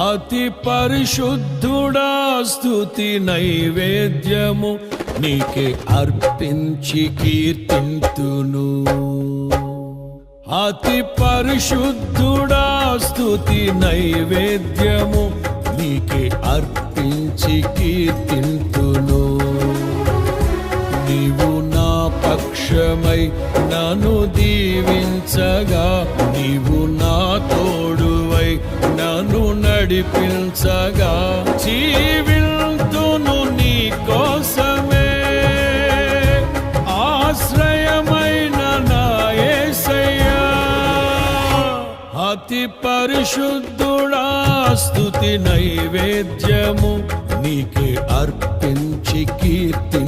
అతి పరిశుద్ధుడా స్తుతి నైవేద్యము నీకే అర్పించి కీర్తింతును. అతి పరిశుద్ధుడా స్తుతి నైవేద్యము నీకే అర్పించి కీర్తింతును. నీవు నా పక్షమై నన్ను దీవించగా, నీవు నా తోడువై నన్ను నడిపించగా, జీవింతును నీ కోసమే ఆశ్రయమైన నా యేసయ్యా. అతి పరిశుద్ధుడా స్తుతి నైవేద్యము నీకే అర్పించి కీర్తి